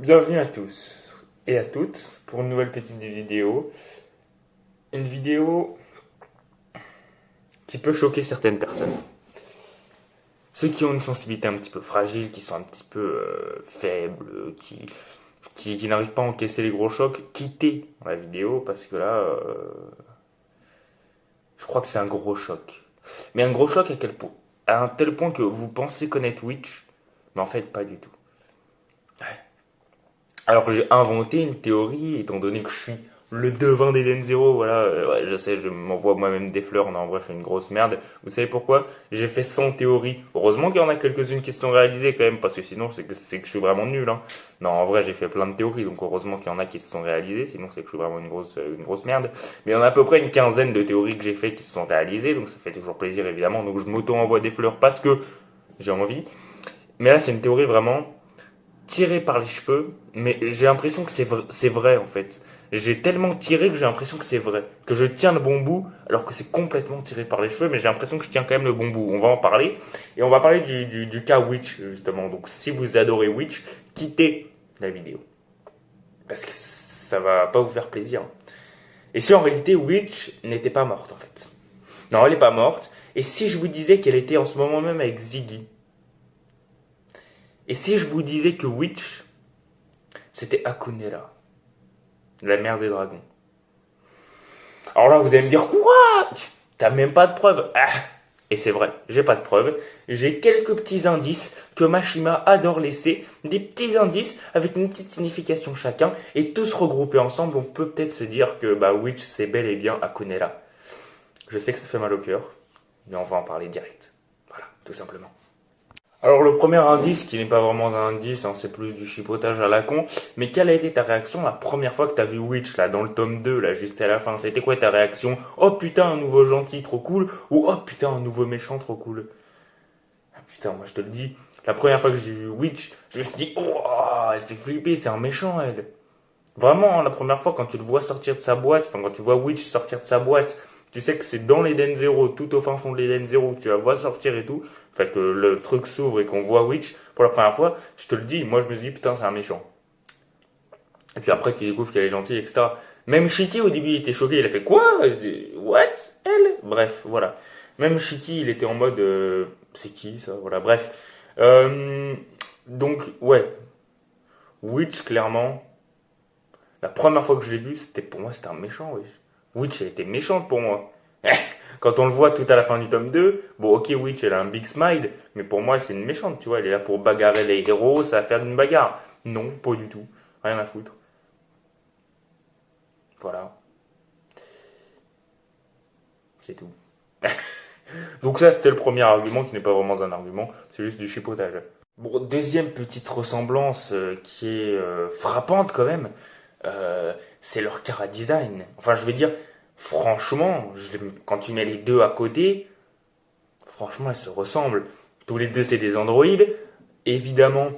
Bienvenue à tous et à toutes pour une nouvelle petite vidéo. Une vidéo qui peut choquer certaines personnes. Ceux qui ont une sensibilité un petit peu fragile, qui sont un petit peu faibles, qui n'arrivent pas à encaisser les gros chocs, quittez la vidéo parce que là, je crois que c'est un gros choc. Mais un gros choc à un tel point que vous pensez connaître Witch, mais en fait pas du tout. Alors que j'ai inventé une théorie, étant donné que je suis le devin d'Eden Zero, voilà, ouais, je sais, je m'envoie moi-même des fleurs, non, en vrai, je suis une grosse merde. Vous savez pourquoi? J'ai fait 100 théories. Heureusement qu'il y en a quelques-unes qui se sont réalisées quand même, parce que sinon, c'est que je suis vraiment nul, hein. Non, en vrai, j'ai fait plein de théories, donc heureusement qu'il y en a qui se sont réalisées, sinon c'est que je suis vraiment une grosse merde. Mais il y en a à peu près une quinzaine de théories que j'ai fait qui se sont réalisées, donc ça fait toujours plaisir, évidemment, donc je m'auto-envoie des fleurs parce que j'ai envie. Mais là, c'est une théorie vraiment tiré par les cheveux, mais j'ai l'impression que c'est vrai en fait. J'ai tellement tiré que j'ai l'impression que c'est vrai. Que je tiens le bon bout, alors que c'est complètement tiré par les cheveux, mais j'ai l'impression que je tiens quand même le bon bout. On va en parler. Et on va parler du cas Witch, justement. Donc si vous adorez Witch, quittez la vidéo. Parce que ça va pas vous faire plaisir. Et si en réalité Witch n'était pas morte en fait. Non, elle est pas morte. Et si je vous disais qu'elle était en ce moment même avec Ziggy. Et si je vous disais que Witch, c'était Akunera, la mère des dragons. Alors là, vous allez me dire, quoi? T'as même pas de preuves. Ah. Et c'est vrai, j'ai pas de preuves. J'ai quelques petits indices que Mashima adore laisser, des petits indices avec une petite signification chacun, et tous regroupés ensemble, on peut peut-être se dire que bah Witch c'est bel et bien Akunera. Je sais que ça fait mal au cœur, mais on va en parler direct. Voilà, tout simplement. Alors le premier indice, qui n'est pas vraiment un indice, hein, c'est plus du chipotage à la con, mais quelle a été ta réaction la première fois que t'as vu Witch, là, dans le tome 2, là, juste à la fin? C'était quoi ta réaction? Oh putain, un nouveau gentil, trop cool, ou oh putain, un nouveau méchant, trop cool? Ah putain, moi je te le dis, la première fois que j'ai vu Witch, je me suis dit, oh, elle fait flipper, c'est un méchant, elle. Vraiment, hein, la première fois quand tu le vois sortir de sa boîte, enfin quand tu vois Witch sortir de sa boîte, tu sais que c'est dans l'Eden Zero, tout au fin fond de l'Eden Zero, que tu la vois sortir et tout. En fait, que le truc s'ouvre et qu'on voit Witch pour la première fois, je te le dis, moi je me suis dit putain c'est un méchant. Et puis après tu découvres qu'elle est gentille, etc. Même Shiki au début il était choqué, il a fait quoi? What? Elle? Bref, voilà. Même Shiki il était en mode c'est qui ça? Voilà, bref. Euh, donc ouais, Witch clairement. La première fois que je l'ai vu, c'était pour moi, c'était un méchant, wesh. Witch, elle était méchante pour moi. Quand on le voit tout à la fin du tome 2, bon, ok, Witch, elle a un big smile, mais pour moi, c'est une méchante, tu vois. Elle est là pour bagarrer les héros, ça va faire une bagarre. Non, pas du tout. Rien à foutre. Voilà, c'est tout. Donc ça, c'était le premier argument qui n'est pas vraiment un argument, c'est juste du chipotage. Bon, deuxième petite ressemblance qui est frappante quand même, c'est leur cara design. Enfin, je vais dire, franchement, quand tu mets les deux à côté, franchement, elles se ressemblent. Tous les deux, c'est des androïdes. Évidemment,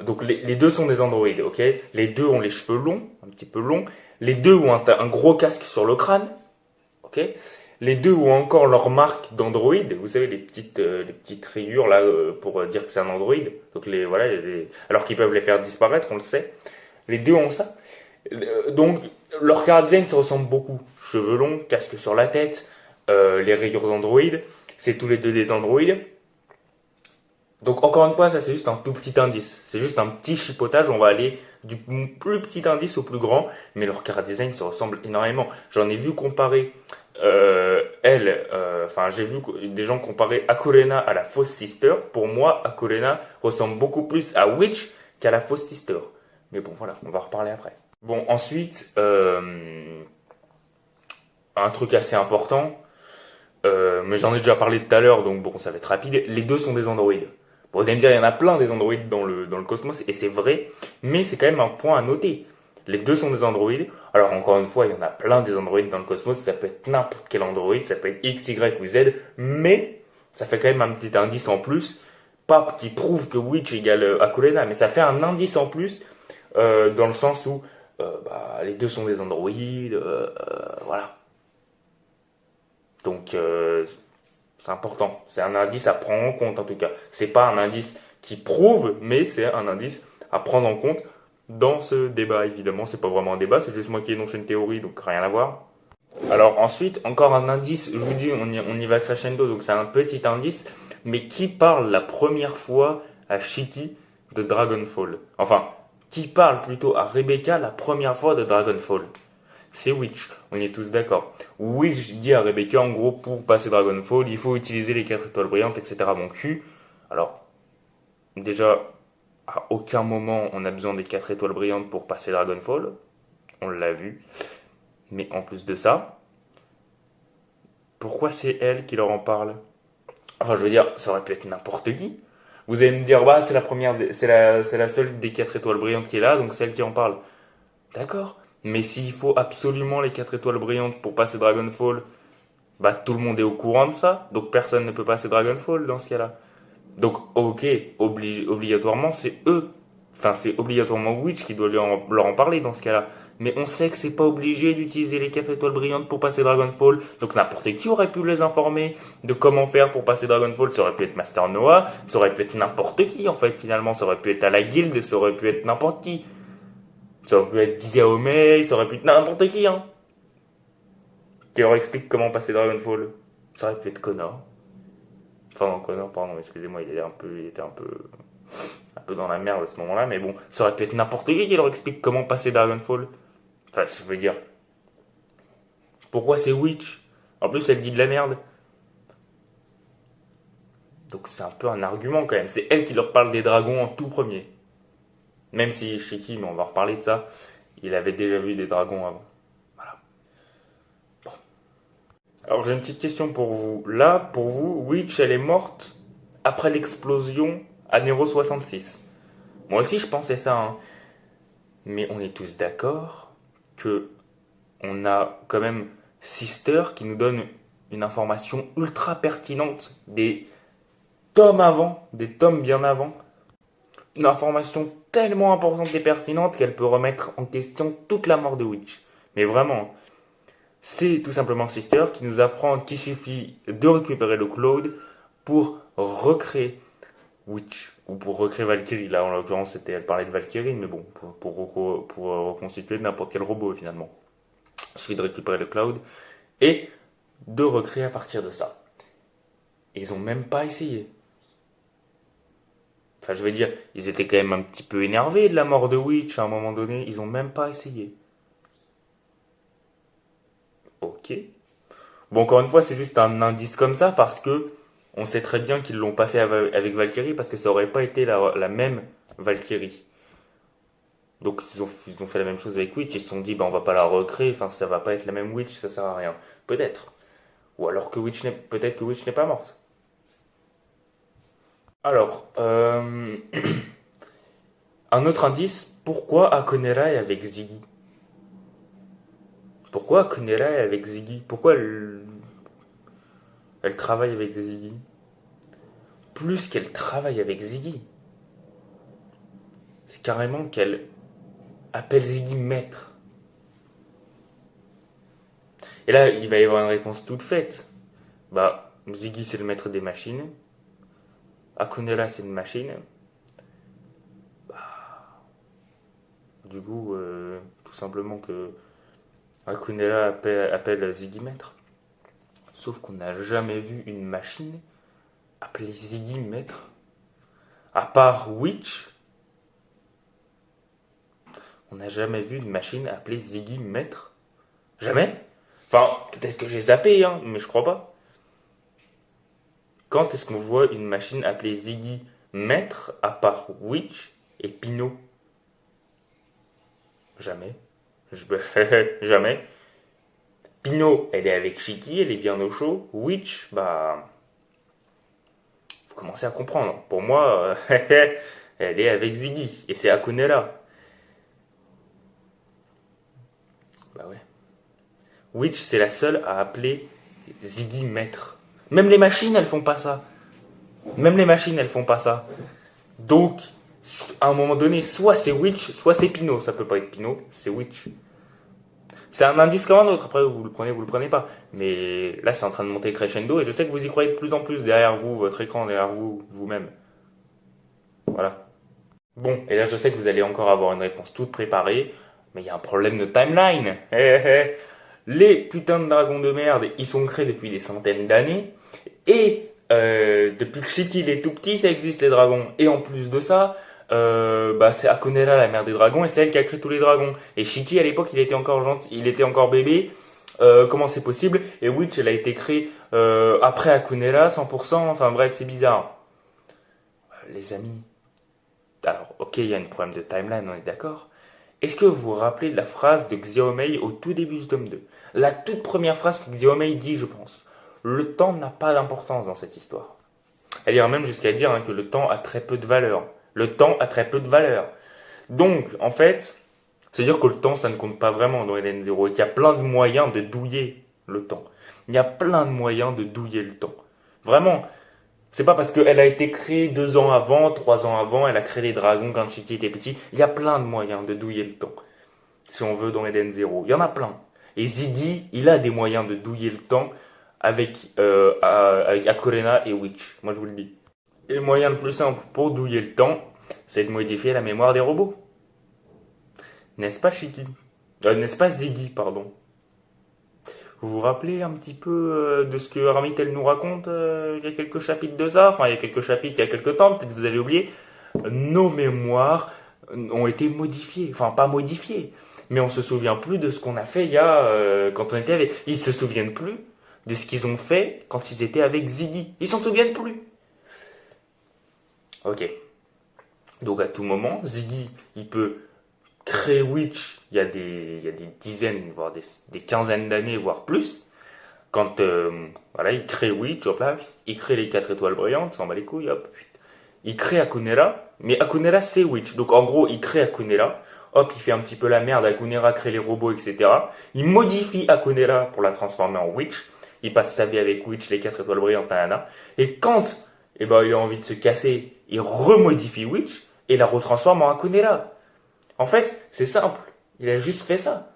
donc les deux sont des androïdes, ok? Les deux ont les cheveux longs, un petit peu longs. Les deux ont un gros casque sur le crâne, ok? Les deux ont encore leur marque d'Android, vous savez les petites rayures là pour dire que c'est un Android. Donc voilà, alors qu'ils peuvent les faire disparaître, on le sait. Les deux ont ça. Donc leur car design se ressemble beaucoup. Cheveux longs, casque sur la tête, les rayures d'Android, c'est tous les deux des Android. Donc encore une fois, ça c'est juste un tout petit indice. C'est juste un petit chipotage. On va aller du plus petit indice au plus grand, mais leur car design se ressemble énormément. J'en ai vu comparer enfin j'ai vu des gens comparer Akurena à la Fausse Sister. Pour moi, Akurena ressemble beaucoup plus à Witch qu'à la Fausse Sister. Mais bon, voilà, on va en reparler après. Bon, ensuite, un truc assez important, mais j'en ai déjà parlé tout à l'heure, donc bon, ça va être rapide. Les deux sont des androïdes. Bon, vous allez me dire, il y en a plein des androïdes dans le cosmos, et c'est vrai, mais c'est quand même un point à noter. Les deux sont des androïdes. Alors, encore une fois, il y en a plein des androïdes dans le cosmos, ça peut être n'importe quel androïde, ça peut être X, Y ou Z, mais ça fait quand même un petit indice en plus, pas qui prouve que Witch égale Akurena, mais ça fait un indice en plus, dans le sens où les deux sont des androïdes, voilà. Donc, c'est important. C'est un indice à prendre en compte en tout cas. C'est pas un indice qui prouve, mais c'est un indice à prendre en compte dans ce débat. Évidemment, c'est pas vraiment un débat, c'est juste moi qui énonce une théorie, donc rien à voir. Alors ensuite, encore un indice, je vous dis, on y va crescendo, donc c'est un petit indice, mais qui parle la première fois à Shiki de Dragonfall? Enfin, qui parle plutôt à Rebecca la première fois de Dragonfall? C'est Witch, on y est tous d'accord. Witch dit à Rebecca, en gros, pour passer Dragonfall, il faut utiliser les 4 étoiles brillantes, etc. Mon cul. Alors, déjà, à aucun moment on a besoin des 4 étoiles brillantes pour passer Dragonfall, on l'a vu. Mais en plus de ça, pourquoi c'est elle qui leur en parle? Enfin, je veux dire, ça aurait pu être n'importe qui. Vous allez me dire, bah, c'est la première, c'est la seule des 4 étoiles brillantes qui est là, donc c'est elle qui en parle. D'accord. Mais s'il faut absolument les 4 étoiles brillantes pour passer Dragonfall, bah, tout le monde est au courant de ça, donc personne ne peut passer Dragonfall dans ce cas-là. Donc, ok, obligatoirement, c'est eux. Enfin, c'est obligatoirement Witch qui doit leur en parler dans ce cas-là. Mais on sait que c'est pas obligé d'utiliser les 4 étoiles brillantes pour passer Dragonfall. Donc n'importe qui aurait pu les informer de comment faire pour passer Dragonfall. Ça aurait pu être Master Noah, ça aurait pu être n'importe qui en fait finalement. Ça aurait pu être à la guilde, ça aurait pu être n'importe qui. Ça aurait pu être Xiaomei, ça aurait pu être n'importe qui, hein. Qui leur explique comment passer Dragonfall. Ça aurait pu être Connor. Enfin non, Connor, pardon, excusez-moi, il était un peu dans la merde à ce moment-là, mais bon, ça aurait pu être n'importe qui leur explique comment passer Dragonfall. Enfin, je veux dire, pourquoi c'est Witch? En plus, elle dit de la merde. Donc c'est un peu un argument quand même. C'est elle qui leur parle des dragons en tout premier. Même si Shiki, mais on va reparler de ça, il avait déjà vu des dragons avant. Voilà. Bon. Alors j'ai une petite question pour vous. Là, pour vous, Witch, elle est morte après l'explosion à Nero 66. Moi aussi, je pensais ça, hein. Mais on est tous d'accord que on a quand même Sister qui nous donne une information ultra pertinente des tomes avant, des tomes bien avant. Une information tellement importante et pertinente qu'elle peut remettre en question toute la mort de Witch. Mais vraiment, c'est tout simplement Sister qui nous apprend qu'il suffit de récupérer le Cloud pour recréer Witch, ou pour recréer Valkyrie. Là, en l'occurrence, elle parlait de Valkyrie, mais bon, pour reconstituer n'importe quel robot finalement. Il suffit de récupérer le Cloud et de recréer à partir de ça. Ils ont même pas essayé. Enfin, je veux dire, ils étaient quand même un petit peu énervés de la mort de Witch à un moment donné. Ils ont même pas essayé. Ok. Bon, encore une fois, c'est juste un indice comme ça parce que on sait très bien qu'ils l'ont pas fait avec Valkyrie parce que ça aurait pas été la même Valkyrie. Donc ils ont fait la même chose avec Witch. Ils se sont dit, bah, on va pas la recréer. Enfin, ça va pas être la même Witch, ça sert à rien. Peut-être. Ou alors que peut-être que Witch n'est pas morte. Alors, un autre indice, pourquoi Akonera est avec Ziggy? Pourquoi Akonera est avec Ziggy? Pourquoi elle travaille avec Ziggy? Plus qu'elle travaille avec Ziggy, c'est carrément qu'elle appelle Ziggy maître. Et là, il va y avoir une réponse toute faite. Bah, Ziggy c'est le maître des machines. Akonera c'est une machine. Du coup, tout simplement que Akonera appelle Ziggy maître. Sauf qu'on n'a jamais vu une machine appeler Ziggy maître. À part Witch, on n'a jamais vu une machine appeler Ziggy maître. Jamais. Enfin, peut-être que j'ai zappé, hein, mais je crois pas. Quand est-ce qu'on voit une machine appeler Ziggy maître à part Witch et Pino? Jamais. Jamais. Pino, elle est avec Shiki, elle est bien au chaud. Witch, bah. Vous commencez à comprendre. Pour moi, elle est avec Ziggy. Et c'est Akonera. Bah ouais. Witch, c'est la seule à appeler Ziggy maître. Même les machines, elles font pas ça. Même les machines, elles font pas ça. Donc, à un moment donné, soit c'est Witch, soit c'est Pino. Ça peut pas être Pino, c'est Witch. C'est un indice comme un autre. Après, vous le prenez pas. Mais là, c'est en train de monter crescendo et je sais que vous y croyez de plus en plus derrière vous, votre écran, derrière vous, vous-même. Voilà. Bon, et là je sais que vous allez encore avoir une réponse toute préparée, mais il y a un problème de timeline. Les putains de dragons de merde, ils sont créés depuis des centaines d'années, et depuis que Shiki il est tout petit, ça existe les dragons. Et en plus de ça, bah c'est Akonera la mère des dragons, et c'est elle qui a créé tous les dragons. Et Shiki à l'époque il était encore gentil, il était encore bébé. Comment c'est possible? Et Witch elle a été créée après Akonera 100%, enfin bref c'est bizarre. Les amis, alors ok il y a un problème de timeline, on est d'accord. Est-ce que vous vous rappelez de la phrase de Xiaomei au tout début du tome 2? La toute première phrase que Xiaomei dit, je pense. Le temps n'a pas d'importance dans cette histoire. Elle ira même jusqu'à dire que le temps a très peu de valeur. Le temps a très peu de valeur. Donc, en fait, c'est-à-dire que le temps, ça ne compte pas vraiment dans Eden Zero et qu'il y a plein de moyens de douiller le temps. Il y a plein de moyens de douiller le temps. Vraiment, c'est pas parce qu'elle a été créée 2 ans avant, 3 ans avant, elle a créé les dragons quand Shiki était petit. Il y a plein de moyens de douiller le temps. Si on veut dans Eden Zero. Il y en a plein. Et Ziggy, il a des moyens de douiller le temps avec Akurena et Witch. Moi, je vous le dis. Et le moyen le plus simple pour douiller le temps, c'est de modifier la mémoire des robots. N'est-ce pas, Shiki? N'est-ce pas, Ziggy, pardon? Vous vous rappelez un petit peu de ce que Armitel nous raconte il y a quelques chapitres de ça? Enfin, il y a quelques chapitres, il y a quelques temps, peut-être vous avez oublié. Nos mémoires ont été modifiées. Enfin, pas modifiées. Mais on se souvient plus de ce qu'on a fait il y a quand on était avec. Ils se souviennent plus de ce qu'ils ont fait quand ils étaient avec Ziggy. Ils s'en souviennent plus. Ok. Donc à tout moment, Ziggy, il peut créer Witch. Il y a des dizaines, voire des quinzaines d'années, voire plus. Quand voilà, il crée Witch, hop là, il crée les 4 étoiles brillantes, s'en bat les couilles, hop. Il crée Akunera, mais Akunera c'est Witch. Donc en gros, il crée Akunera. Hop, il fait un petit peu la merde, Akunera crée les robots, etc. Il modifie Akunera pour la transformer en Witch. Il passe sa vie avec Witch, les 4 étoiles brillantes, nanana. Et quand il a envie de se casser, il remodifie Witch et la retransforme en Akunera. En fait, c'est simple. Il a juste fait ça.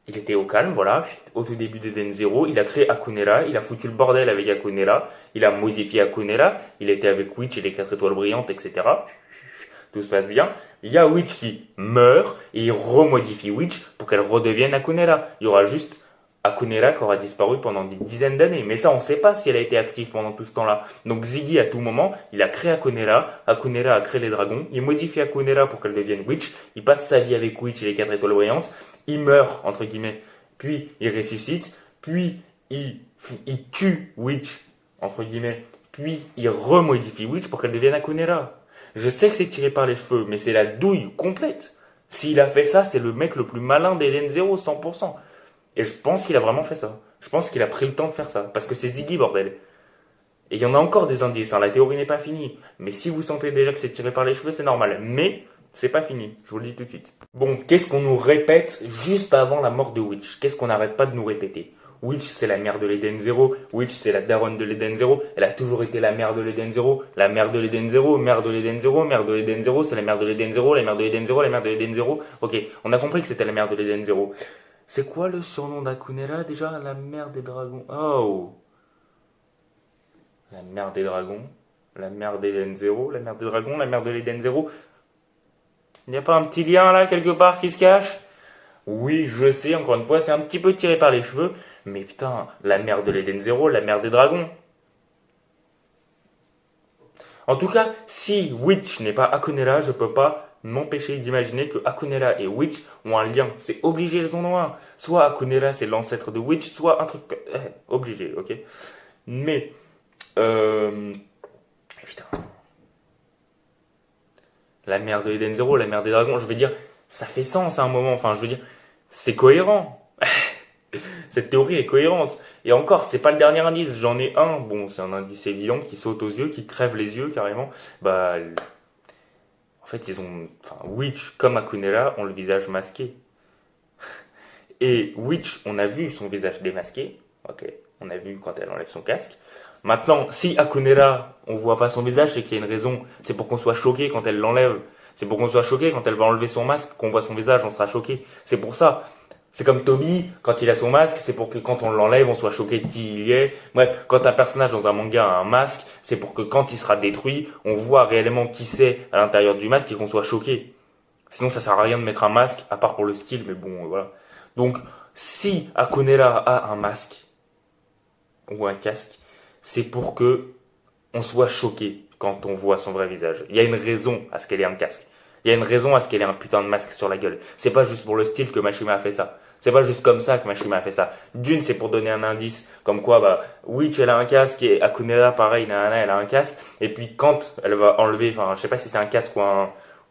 Il était au calme, voilà, au tout début d'Eden Zero, il a créé Akunera, il a foutu le bordel avec Akunera, il a modifié Akunera, il était avec Witch et les 4 étoiles brillantes, etc. Tout se passe bien. Il y a Witch qui meurt et il remodifie Witch pour qu'elle redevienne Akunera. Il y aura juste Akunera qui aura disparu pendant des dizaines d'années. Mais ça, on ne sait pas si elle a été active pendant tout ce temps-là. Donc Ziggy, à tout moment, il a créé Akunera. Akunera a créé les dragons. Il modifie Akunera pour qu'elle devienne Witch. Il passe sa vie avec Witch et les 4 étoiles brillantes. Il meurt, entre guillemets. Puis il ressuscite. Puis il tue Witch, entre guillemets. Puis il remodifie Witch pour qu'elle devienne Akunera. Je sais que c'est tiré par les cheveux, mais c'est la douille complète. S'il a fait ça, c'est le mec le plus malin d'Eden Zero, 100%. Et je pense qu'il a vraiment fait ça. Je pense qu'il a pris le temps de faire ça. Parce que c'est Ziggy, bordel. Et il y en a encore des indices, hein. La théorie n'est pas finie. Mais si vous sentez déjà que c'est tiré par les cheveux, c'est normal. Mais c'est pas fini, je vous le dis tout de suite. Bon, qu'est-ce qu'on nous répète juste avant la mort de Witch? Qu'est-ce qu'on n'arrête pas de nous répéter? Witch, c'est la mère de l'Eden Zero. Witch, c'est la daronne de l'Eden Zero. Elle a toujours été la mère de l'Eden Zero. La mère de l'Eden Zero, mère de l'Eden Zero, mère de l'Eden Zero, c'est la mère de l'Eden Zero, la mère de l'Eden Zero, la mère de l'Eden Zero. Ok, on a compris que c'était la mère de l'Eden Zero. C'est quoi le surnom d'Akunera déjà? La mère des dragons. Oh! La mère des dragons. La mère d'Eden Zero. La mère des dragons. La mère de l'Eden Zero. Il n'y a pas un petit lien là quelque part qui se cache? Oui, je sais, encore une fois, c'est un petit peu tiré par les cheveux. Mais putain, la mère de l'Eden Zero, la mère des dragons. En tout cas, si Witch n'est pas Akunera, je peux pas m'empêcher d'imaginer que Akunera et Witch ont un lien. C'est obligé, elles en ont un. Soit Akunera c'est l'ancêtre de Witch, soit un truc... obligé, ok. Mais... Putain. La mère de Eden Zero, la mère des dragons, je veux dire, ça fait sens à un moment. Enfin, je veux dire, c'est cohérent. Cette théorie est cohérente. Et encore, c'est pas le dernier indice, j'en ai un. Bon, c'est un indice évident qui saute aux yeux, qui crève les yeux carrément. Bah... En fait, enfin, Witch comme Akunera ont le visage masqué. Et Witch, on a vu son visage démasqué. Ok, on a vu quand elle enlève son casque. Maintenant, si Akunera, on voit pas son visage, c'est qu'il y a une raison. C'est pour qu'on soit choqué quand elle l'enlève. C'est pour qu'on soit choqué quand elle va enlever son masque, qu'on voit son visage, on sera choqué. C'est pour ça. C'est comme Toby, quand il a son masque, c'est pour que quand on l'enlève, on soit choqué de qui il est. Bref, quand un personnage dans un manga a un masque, c'est pour que quand il sera détruit, on voit réellement qui c'est à l'intérieur du masque et qu'on soit choqué. Sinon, ça sert à rien de mettre un masque, à part pour le style, mais bon, voilà. Donc, si Akonera a un masque, ou un casque, c'est pour que on soit choqué quand on voit son vrai visage. Il y a une raison à ce qu'elle ait un casque. Il y a une raison à ce qu'elle ait un putain de masque sur la gueule. C'est pas juste pour le style que Mashima a fait ça. C'est pas juste comme ça que Mashima a fait ça. D'une, c'est pour donner un indice, comme quoi, bah, Witch, elle a un casque, et Akunera, pareil, Nana, elle a un casque. Et puis, quand elle va enlever, enfin, je sais pas si c'est un casque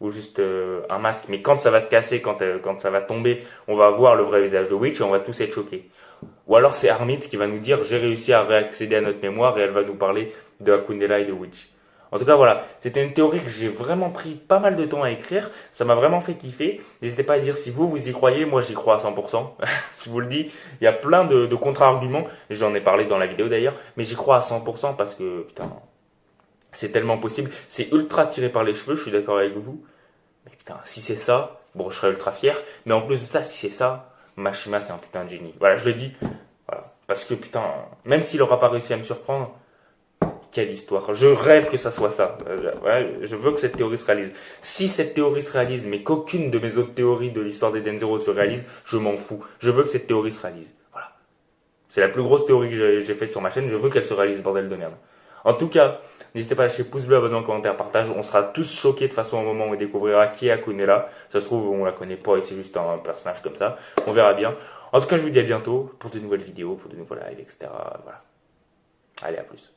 ou juste un masque, mais quand ça va se casser, quand ça va tomber, on va voir le vrai visage de Witch et on va tous être choqués. Ou alors c'est Armit qui va nous dire j'ai réussi à réaccéder à notre mémoire et elle va nous parler de Akunela et de Witch. En tout cas voilà, c'était une théorie que j'ai vraiment pris pas mal de temps à écrire, ça m'a vraiment fait kiffer. N'hésitez pas à dire si vous y croyez, moi j'y crois à 100%. Je vous le dis, il y a plein de contre-arguments, j'en ai parlé dans la vidéo d'ailleurs, mais j'y crois à 100% parce que putain, c'est tellement possible, c'est ultra tiré par les cheveux, je suis d'accord avec vous. Mais putain, si c'est ça, bon je serais ultra fier, mais en plus de ça, si c'est ça, Mashima c'est un putain de génie. Voilà, je le dis, voilà. Parce que putain, même s'il aura pas réussi à me surprendre, quelle histoire. Je rêve que ça soit ça. Ouais, je veux que cette théorie se réalise. Si cette théorie se réalise, mais qu'aucune de mes autres théories de l'histoire d'Eden Zero se réalise, je m'en fous. Je veux que cette théorie se réalise. Voilà. C'est la plus grosse théorie que j'ai faite sur ma chaîne. Je veux qu'elle se réalise, bordel de merde. En tout cas, n'hésitez pas à lâcher pouce bleu, abonnement, commentaire, partage. On sera tous choqués de façon au moment où on découvrira qui est Akunela. Ça se trouve, on la connaît pas et c'est juste un personnage comme ça. On verra bien. En tout cas, je vous dis à bientôt pour de nouvelles vidéos, pour de nouveaux lives, etc. Voilà. Allez, à plus.